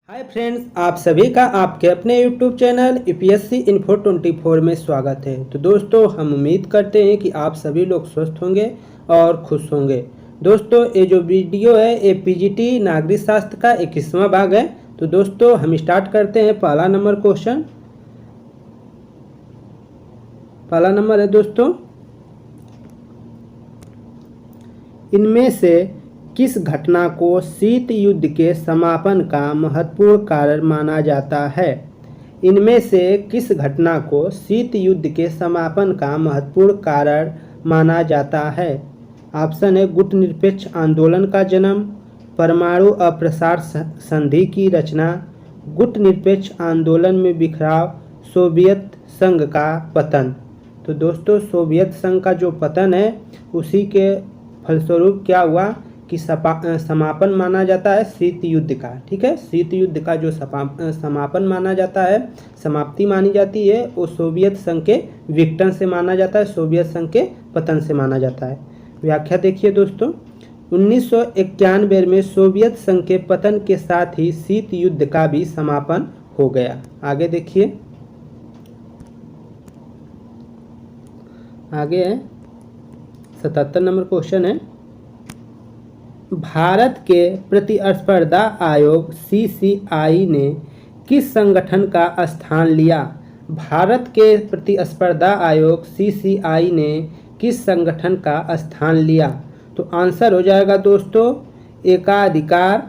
Hi friends, आप सभी का आपके अपने यूट्यूब चैनल यूपीएससी इन्फो 24 में स्वागत है। तो दोस्तों, हम उम्मीद करते हैं कि आप सभी लोग स्वस्थ होंगे और खुश होंगे। दोस्तों, ये जो वीडियो है ये पीजीटी नागरिक शास्त्र का 21वां भाग है। तो दोस्तों, हम स्टार्ट करते हैं। पहला नंबर क्वेश्चन, पहला नंबर है दोस्तों, इनमें से किस घटना को शीत युद्ध के समापन का महत्वपूर्ण कारण माना जाता है? इनमें से किस घटना को शीत युद्ध के समापन का महत्वपूर्ण कारण माना जाता है? ऑप्शन है गुटनिरपेक्ष आंदोलन का जन्म, परमाणु अप्रसार संधि की रचना, गुटनिरपेक्ष आंदोलन में बिखराव, सोवियत संघ का पतन। तो दोस्तों, सोवियत संघ का जो पतन है उसी के फलस्वरूप क्या हुआ कि समापन माना जाता है शीत युद्ध का। ठीक है, शीत युद्ध का जो समापन माना जाता है, समाप्ति मानी जाती है, वो सोवियत संघ के विघटन से माना जाता है, सोवियत संघ के पतन से माना जाता है। व्याख्या देखिए दोस्तों, 1991 में सोवियत संघ के पतन के साथ ही शीत युद्ध का भी समापन हो गया। आगे देखिए, आगे है 77 नंबर क्वेश्चन है, भारत के प्रतिस्पर्धा आयोग सीसीआई ने किस संगठन का स्थान लिया? भारत के प्रतिस्पर्धा आयोग सीसीआई ने किस संगठन का स्थान लिया? तो आंसर हो जाएगा दोस्तों एकाधिकार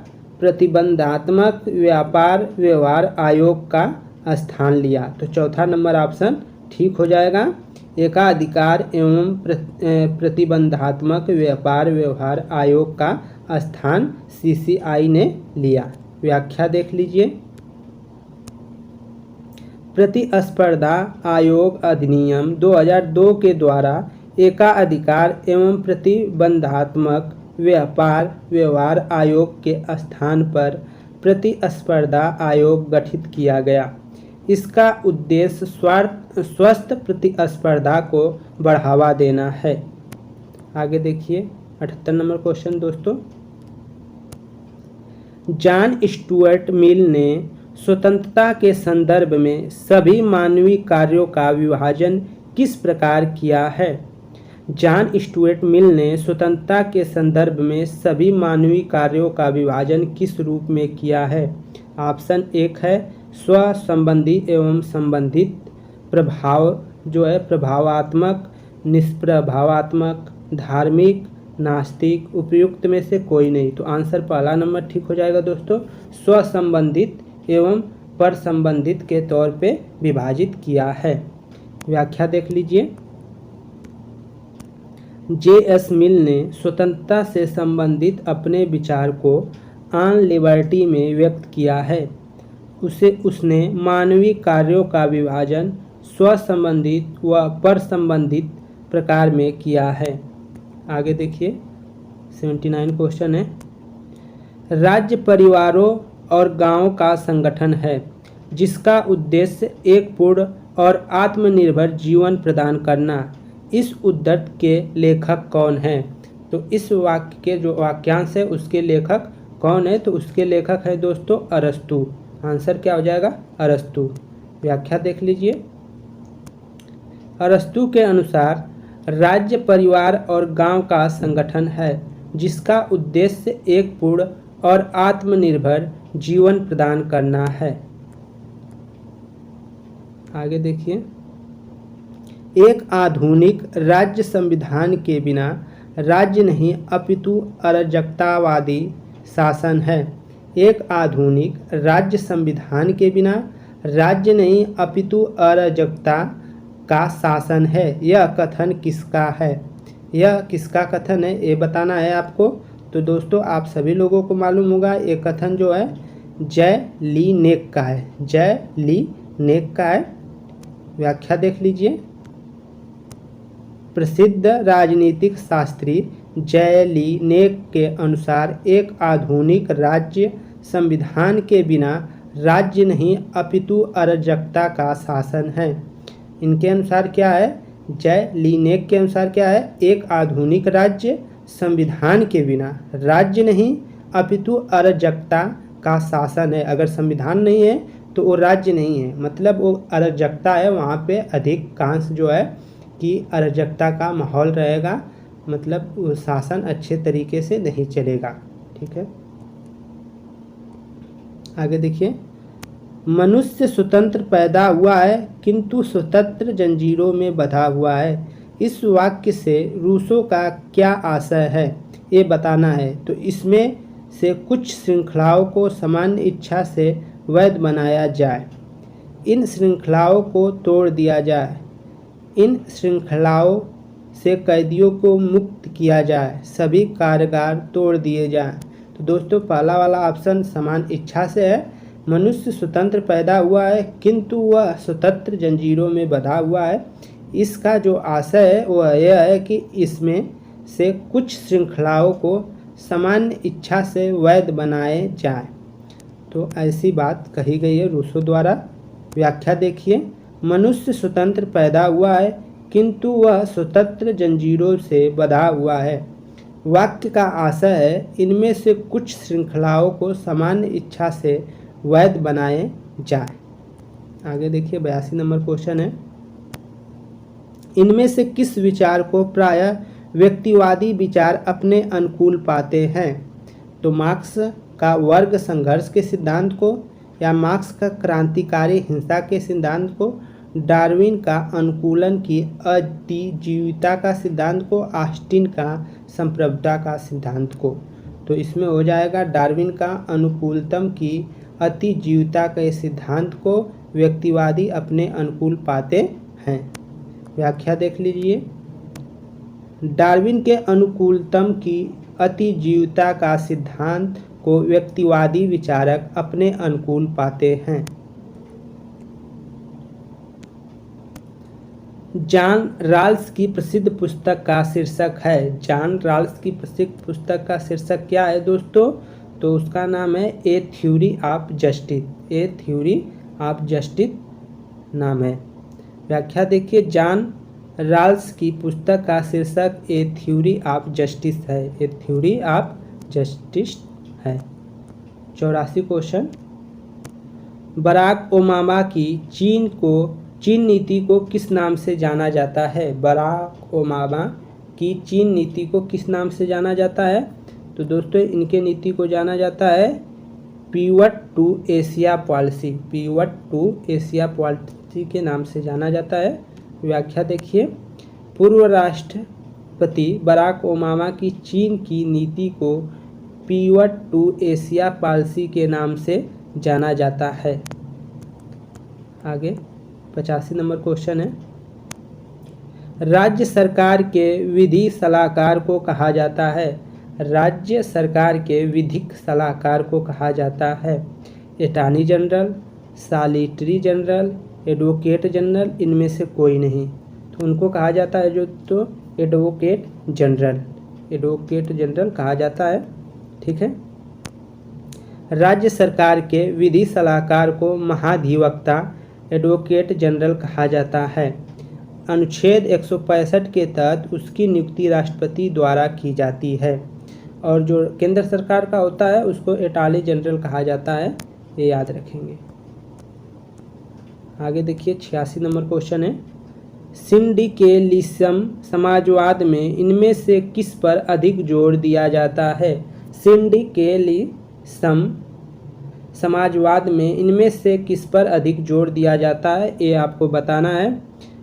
प्रतिबंधात्मक व्यापार व्यवहार आयोग का स्थान लिया। तो चौथा नंबर ऑप्शन ठीक हो जाएगा, एकाधिकार एवं प्रतिबंधात्मक व्यापार व्यवहार आयोग का स्थान सीसीआई ने लिया। व्याख्या देख लीजिए, प्रतिस्पर्धा आयोग अधिनियम 2002 के द्वारा एकाधिकार एवं प्रतिबंधात्मक व्यापार व्यवहार आयोग के स्थान पर प्रतिस्पर्धा आयोग गठित किया गया। इसका उद्देश्य स्वस्थ प्रतिस्पर्धा को बढ़ावा देना है। आगे देखिए 78 नंबर क्वेश्चन दोस्तों, जॉन स्टुअर्ट मिल ने स्वतंत्रता के संदर्भ में सभी मानवीय कार्यों का विभाजन किस प्रकार किया है? जॉन स्टुअर्ट मिल ने स्वतंत्रता के संदर्भ में सभी मानवीय कार्यों का विभाजन किस रूप में किया है? ऑप्शन एक है स्व संबंधी एवं संबंधित, प्रभाव जो है प्रभावात्मक, निष्प्रभावात्मक, धार्मिक, नास्तिक, उपयुक्त में से कोई नहीं। तो आंसर पहला नंबर ठीक हो जाएगा दोस्तों, स्व संबंधित एवं पर संबंधित के तौर पे विभाजित किया है। व्याख्या देख लीजिए, जे.एस. मिल ने स्वतंत्रता से संबंधित अपने विचार को ऑन लिबर्टी में व्यक्त किया है। उसने मानवीय कार्यों का विभाजन स्व संबंधित व पर संबंधित प्रकार में किया है। आगे देखिए 79 क्वेश्चन है, राज्य परिवारों और गांवों का संगठन है जिसका उद्देश्य एक पूर्ण और आत्मनिर्भर जीवन प्रदान करना। इस उद्धृत के लेखक कौन हैं? तो इस वाक्य के जो वाक्यांश है उसके लेखक कौन है? तो उसके लेखक है दोस्तों अरस्तु। आंसर क्या हो जाएगा? अरस्तु। व्याख्या देख लीजिए, अरस्तु के अनुसार राज्य परिवार और गांव का संगठन है जिसका उद्देश्य एक पूर्ण और आत्मनिर्भर जीवन प्रदान करना है। आगे देखिए, एक आधुनिक राज्य संविधान के बिना राज्य नहीं अपितु अराजकतावादी शासन है। एक आधुनिक राज्य संविधान के बिना राज्य नहीं अपितु अराजकता का शासन है। यह कथन किसका है? यह किसका कथन है ये बताना है आपको। तो दोस्तों, आप सभी लोगों को मालूम होगा ये कथन जो है जय ली नेक का है, जय ली नेक का है। व्याख्या देख लीजिए, प्रसिद्ध राजनीतिक शास्त्री जय ली नेक के अनुसार एक आधुनिक राज्य संविधान के बिना राज्य नहीं अपितु अराजकता का शासन है। इनके अनुसार क्या है? जय ली नेक के अनुसार क्या है? एक आधुनिक राज्य संविधान के बिना राज्य नहीं अपितु अराजकता का शासन है। अगर संविधान नहीं है तो वो राज्य नहीं है, मतलब वो अराजकता है, वहाँ पे अधिकांश जो है कि अराजकता का माहौल रहेगा, मतलब वो शासन अच्छे तरीके से नहीं चलेगा। ठीक है, आगे देखिए। मनुष्य स्वतंत्र पैदा हुआ है किंतु स्वतंत्र जंजीरों में बंधा हुआ है। इस वाक्य से रूसो का क्या आशय है ये बताना है। तो इसमें से कुछ श्रृंखलाओं को सामान्य इच्छा से वैध बनाया जाए, इन श्रृंखलाओं को तोड़ दिया जाए, इन श्रृंखलाओं से कैदियों को मुक्त किया जाए, सभी कारागार तोड़ दिए जाएं। तो दोस्तों पहला वाला ऑप्शन समान इच्छा से है। मनुष्य स्वतंत्र पैदा हुआ है किंतु वह स्वतंत्र जंजीरों में बंधा हुआ है। इसका जो आशय है वह यह है कि इसमें से कुछ श्रृंखलाओं को सामान्य इच्छा से वैध बनाए जाए। तो ऐसी बात कही गई है रूसो द्वारा। व्याख्या देखिए। मनुष्य स्वतंत्र पैदा हुआ है किंतु वह स्वतंत्र जंजीरों से बंधा हुआ है। वाक्य का आशय है इनमें से कुछ श्रृंखलाओं को सामान्य इच्छा से वैध बनाए जाए। आगे देखिए 82 नंबर क्वेश्चन है। इनमें से किस विचार को प्रायः व्यक्तिवादी विचार अपने अनुकूल पाते हैं? तो मार्क्स का वर्ग संघर्ष के सिद्धांत को, या मार्क्स का क्रांतिकारी हिंसा के सिद्धांत को, डार्विन का अनुकूलन की अतिजीविता का सिद्धांत को, ऑस्टिन का संप्रभुता का सिद्धांत को। तो इसमें हो जाएगा डार्विन का अनुकूलतम की अतिजीविता के सिद्धांत को व्यक्तिवादी अपने अनुकूल पाते हैं। व्याख्या देख लीजिए। डार्विन के अनुकूलतम की अतिजीविता का सिद्धांत को व्यक्तिवादी विचारक अपने अनुकूल पाते हैं। जॉन राल्स की प्रसिद्ध पुस्तक का शीर्षक है। जॉन राल्स की प्रसिद्ध पुस्तक का शीर्षक क्या है दोस्तों? तो उसका नाम है ए theory of justice. A theory of justice नाम है। व्याख्या देखिए। जॉन राल्स की पुस्तक का शीर्षक ए थ्योरी ऑफ जस्टिस है। ए थ्योरी ऑफ जस्टिस है। 84 क्वेश्चन। बराक ओबामा की चीन नीति को किस नाम से जाना जाता है? बराक ओबामा की चीन नीति को किस नाम से जाना जाता है? तो दोस्तों इनके नीति को जाना जाता है pivot to Asia policy. Pivot to Asia policy के नाम से जाना जाता है। व्याख्या देखिए। पूर्व राष्ट्रपति बराक ओबामा की चीन की नीति को पिवट टू एशिया पॉलिसी के नाम से जाना जाता है। आगे 85 नंबर क्वेश्चन है। राज्य सरकार के विधि सलाहकार को कहा जाता है। राज्य सरकार के विधिक सलाहकार को कहा जाता है attorney general, solicitor general, advocate general, इनमें से कोई नहीं। तो उनको कहा जाता है जो तो एडवोकेट जनरल। एडवोकेट जनरल कहा जाता है। ठीक है। राज्य सरकार के विधि सलाहकार को महाधिवक्ता एडवोकेट जनरल कहा जाता है। अनुच्छेद 165 के तहत उसकी नियुक्ति राष्ट्रपति द्वारा की जाती है और जो केंद्र सरकार का होता है उसको अटॉर्नी जनरल कहा जाता है। ये याद रखेंगे। आगे देखिए 86 नंबर क्वेश्चन है। सिंडिकेलिज्म समाजवाद में इनमें से किस पर अधिक जोर दिया जाता है? सिंडिकेलिज्म समाजवाद में इनमें से किस पर अधिक जोर दिया जाता है ये आपको बताना है।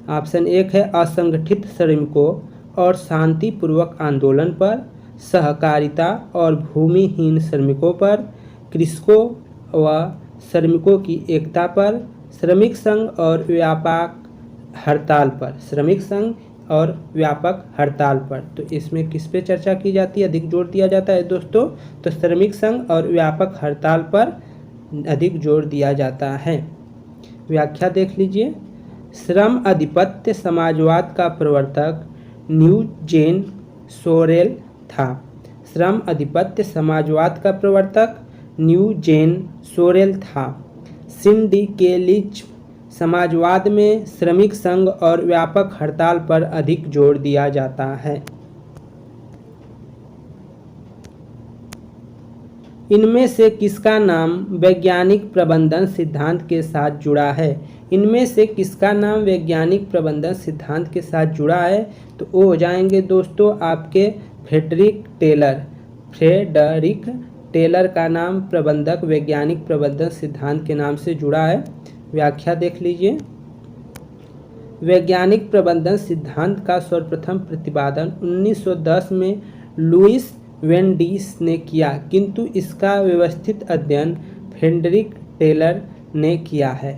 ऑप्शन 1 है असंगठित श्रमिकों और शांतिपूर्वक आंदोलन पर, सहकारिता और भूमिहीन श्रमिकों पर, कृषकों व श्रमिकों की एकता पर, श्रमिक संघ और व्यापक हड़ताल पर। श्रमिक संघ और व्यापक हड़ताल पर। तो इसमें किस पे चर्चा की जाती है, अधिक जोर दिया जाता है दोस्तों? तो श्रमिक संघ और व्यापक हड़ताल पर अधिक जोर दिया जाता है। व्याख्या देख लीजिए। श्रम अधिपत्य समाजवाद का प्रवर्तक न्यूजेन सोरेल था। श्रम अधिपत्य समाजवाद का प्रवर्तक न्यूजेन सोरेल था। सिंडिकेलिज्म समाजवाद में श्रमिक संघ और व्यापक हड़ताल पर अधिक जोर दिया जाता है। इनमें से किसका नाम वैज्ञानिक प्रबंधन सिद्धांत के साथ जुड़ा है? इनमें से किसका नाम वैज्ञानिक प्रबंधन सिद्धांत के साथ जुड़ा है? तो वो हो जाएंगे दोस्तों आपके फ्रेडरिक टेलर। फ्रेडरिक टेलर का नाम प्रबंधक वैज्ञानिक प्रबंधन सिद्धांत के नाम से जुड़ा है। व्याख्या देख लीजिए। वैज्ञानिक प्रबंधन सिद्धांत का सर्वप्रथम प्रतिपादन 1910 में लुईस वेंडिस ने किया, किंतु इसका व्यवस्थित अध्ययन फ्रेडरिक टेलर ने किया है।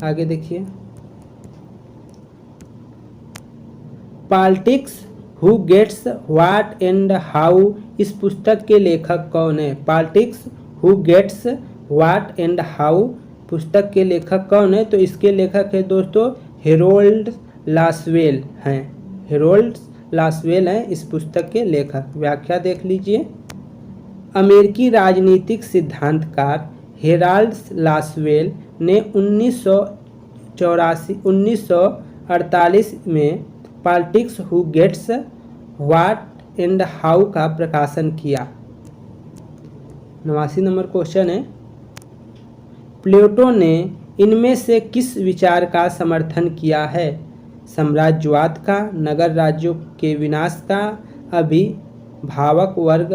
आगे देखिए। Politics who gets what and how, इस पुस्तक के लेखक कौन है? Politics who gets what and how पुस्तक के लेखक कौन है? तो इसके लेखक है दोस्तों हेरोल्ड लासवेल हैं। हेरोल्ड लासवेल हैं इस पुस्तक के लेखक। व्याख्या देख लीजिए। अमेरिकी राजनीतिक सिद्धांतकार हेराल्ड लासवेल ने 1948 में politics who gets what and how का प्रकाशन किया। 89 नंबर क्वेश्चन है, प्लेटो ने इनमें से किस विचार का समर्थन किया है? साम्राज्यवाद का, नगर राज्यों के विनाश का, अभिभावक वर्ग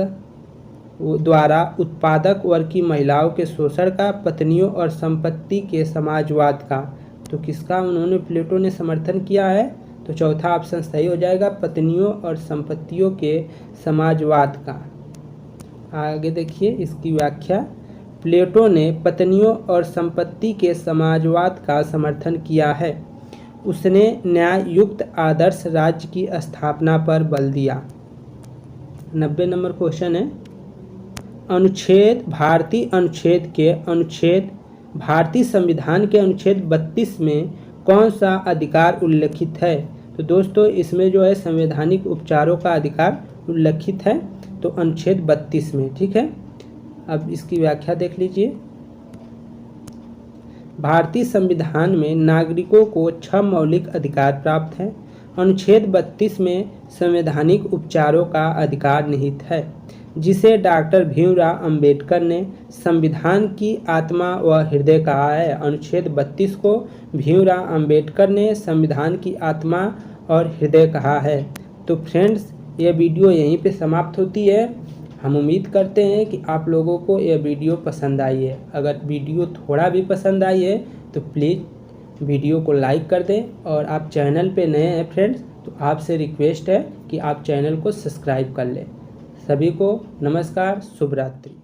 द्वारा उत्पादक वर्ग की महिलाओं के शोषण का, पत्नियों और संपत्ति के समाजवाद का। तो किसका उन्होंने प्लेटो ने समर्थन किया है? तो चौथा ऑप्शन सही हो जाएगा, पत्नियों और संपत्तियों के समाजवाद का। आगे देखिए इसकी व्याख्या। प्लेटो ने पत्नियों और संपत्ति के समाजवाद का समर्थन किया है। उसने न्याय युक्त आदर्श राज्य की स्थापना पर बल दिया। 90 नंबर क्वेश्चन है, भारतीय संविधान के अनुच्छेद 32 में कौन सा अधिकार उल्लेखित है? तो दोस्तों इसमें जो है संवैधानिक उपचारों का अधिकार उल्लेखित है, तो अनुच्छेद 32 में। ठीक है, अब इसकी व्याख्या देख लीजिए। भारतीय संविधान में नागरिकों को 6 मौलिक अधिकार प्राप्त हैं। अनुच्छेद 32 में संवैधानिक उपचारों का अधिकार निहित है, जिसे डॉक्टर भीमराव अंबेडकर ने संविधान की आत्मा व हृदय कहा है। अनुच्छेद 32 को भीमराव अंबेडकर ने संविधान की आत्मा और हृदय कहा है। तो फ्रेंड्स, यह वीडियो यहीं पे समाप्त होती है। हम उम्मीद करते हैं कि आप लोगों को यह वीडियो पसंद आई है। अगर वीडियो थोड़ा भी पसंद आई है तो प्लीज़ वीडियो को लाइक कर दें, और आप चैनल पे नए हैं फ्रेंड्स तो आपसे रिक्वेस्ट है कि आप चैनल को सब्सक्राइब कर लें। सभी को नमस्कार, शुभ रात्रि।